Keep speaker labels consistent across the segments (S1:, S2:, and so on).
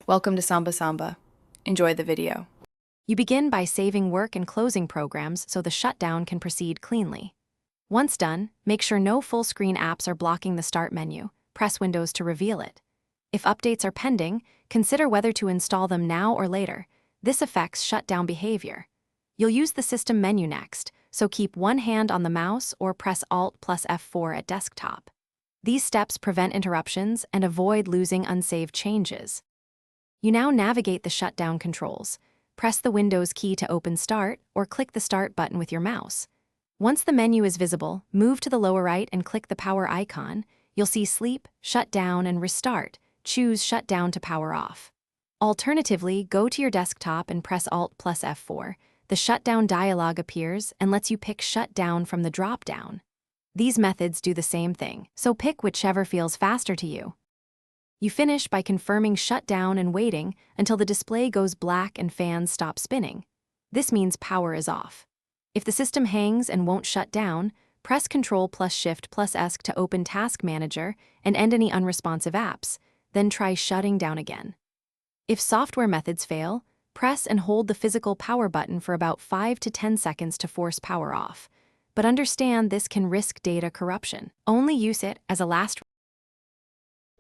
S1: Welcome to Samba Samba. Enjoy the video.
S2: You begin by saving work and closing programs so the shutdown can proceed cleanly. Once done, make sure no full-screen apps are blocking the Start menu. Press Windows to reveal it. If updates are pending, consider whether to install them now or later. This affects shutdown behavior. You'll use the System menu next, so keep one hand on the mouse or press Alt plus F4 at desktop. These steps prevent interruptions and avoid losing unsaved changes. You now navigate the shutdown controls. Press the Windows key to open Start or click the Start button with your mouse. Once the menu is visible, move to the lower right and click the power icon. You'll see Sleep, Shut Down, and Restart. Choose Shut Down to power off. Alternatively, go to your desktop and press Alt plus F4. The shutdown dialog appears and lets you pick Shut Down from the drop-down. These methods do the same thing, so pick whichever feels faster to you. You finish by confirming Shut Down and waiting until the display goes black and fans stop spinning. This means power is off. If the system hangs and won't shut down, press Ctrl plus Shift plus ESC to open Task Manager and end any unresponsive apps, then try shutting down again. If software methods fail, press and hold the physical power button for about 5 to 10 seconds to force power off. But understand this can risk data corruption. Only use it as a last.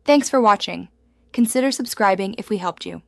S3: Thanks for watching. Consider subscribing if we helped you.